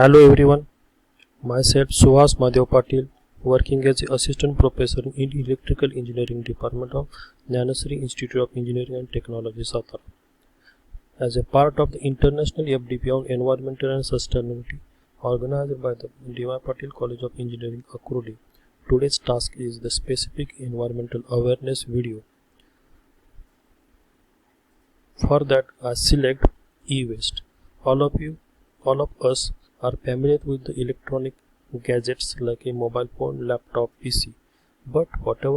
Hello everyone, myself Suhas Madhav Patil, working as the Assistant Professor in Electrical Engineering Department of Jnanasri Institute of Engineering and Technology, Satara. As a part of the International FDP on Environmental and Sustainability organized by the D.Y. Patil College of Engineering, Akurdi, today's task is the specific environmental awareness video. For that, I select e-waste. All of us are familiar with the electronic gadgets like a mobile phone, laptop, PC. But today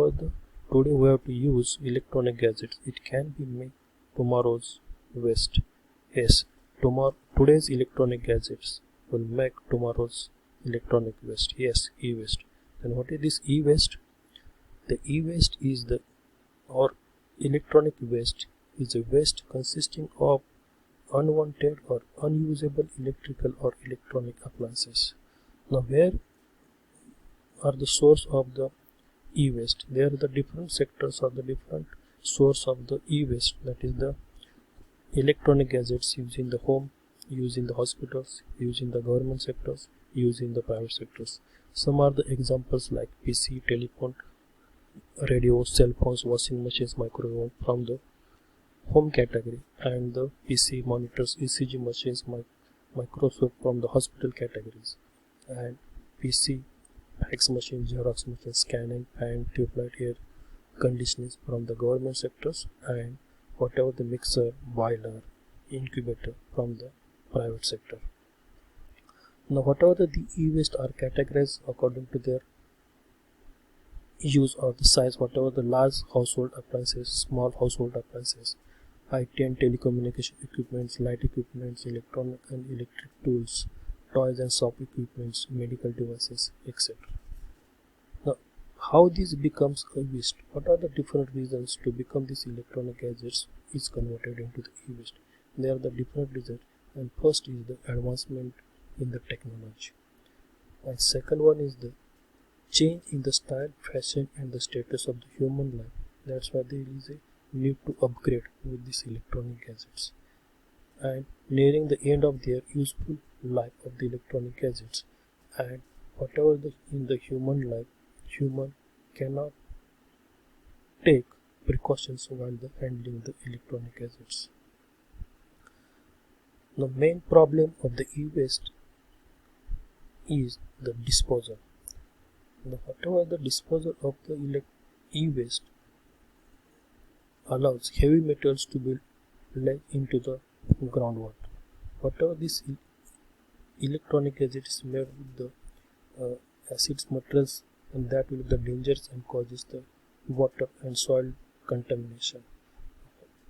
we have to use electronic gadgets, it can be made tomorrow's waste. Yes, today's electronic gadgets will make tomorrow's electronic waste. Yes, e-waste. Then what is this e-waste? The e-waste is or electronic waste is a waste consisting of unwanted or unusable electrical or electronic appliances. Now, where are the source of the e-waste? There are the different sectors or the different source of the e-waste. That is the electronic gadgets used in the home, used in the hospitals, used in the government sectors, used in the private sectors. Some are the examples like PC, telephone, radio, cell phones, washing machines, microwave from the home category, and the PC monitors, ECG machines, Microsoft from the hospital categories, and PC fax machine, Xerox machine, scanning, fan, tubelight, air conditioners from the government sectors, and whatever the mixer, boiler, incubator from the private sector. Now whatever the e-waste are categorized according to their use or the size, whatever the large household appliances, small household appliances, IT and telecommunication equipments, light equipments, electronic and electric tools, toys and shop equipments, medical devices, etc. Now, how this becomes a waste? What are the different reasons to become these electronic gadgets is converted into the e-waste? There are the different reasons, and first is the advancement in the technology, and second one is the change in the style, fashion, and the status of the human life. That's why there is a need to upgrade with these electronic gadgets, and nearing the end of their useful life of the electronic gadgets, and whatever in the human life, human cannot take precautions while handling the electronic gadgets. The main problem of the e-waste is the disposal. Now, whatever the disposal of the e-waste allows heavy metals to be let into the groundwater. Whatever this electronic gadget is made with the acids materials, and that will be the dangers and causes the water and soil contamination.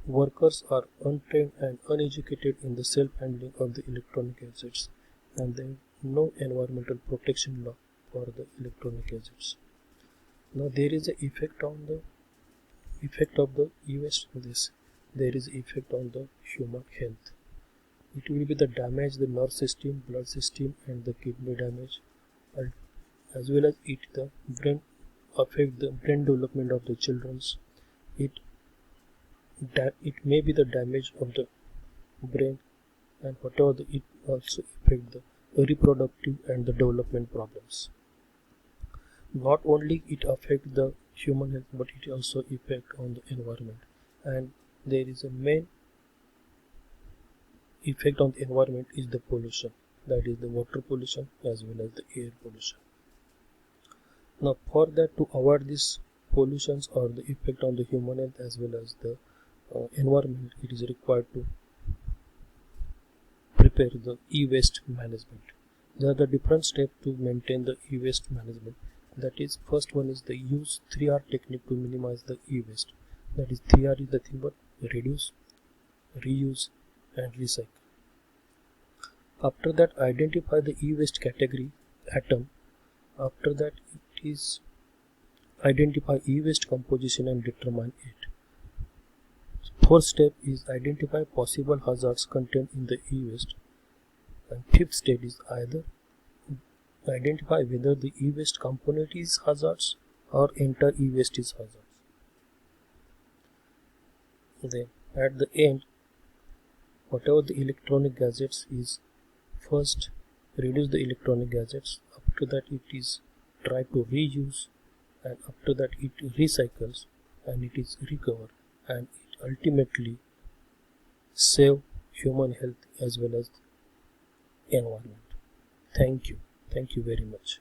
Workers are untrained and uneducated in the self-handling of the electronic gadgets, and there is no environmental protection law for the electronic gadgets. Now there is an effect of the e-waste. There is effect on the human health. It will be the damage the nerve system, blood system, and the kidney damage, as well as the brain affect the brain development of the children's. It may be the damage of the brain, and it also affect the reproductive and the development problems. Not only it affect the human health, but it also affect on the environment, and there is a main effect on the environment is the pollution, that is the water pollution as well as the air pollution. Now for that, to avoid these pollutions or the effect on the human health as well as the environment, it is required to prepare the e-waste management. There are the different steps to maintain the e-waste management. That is, first one is the use 3R technique to minimize the e-waste. That is, 3R is the thing but reduce, reuse, and recycle. After that, identify the e-waste category atom. After that, it is identify e-waste composition and determine it. Fourth step is identify possible hazards contained in the e-waste, and fifth step is either identify whether the e-waste component is hazardous or entire e-waste is hazardous. Then at the end, whatever the electronic gadgets is, first reduce the electronic gadgets. After that it is try to reuse, and after that it recycles and it is recover, and it ultimately save human health as well as environment. Thank you very much.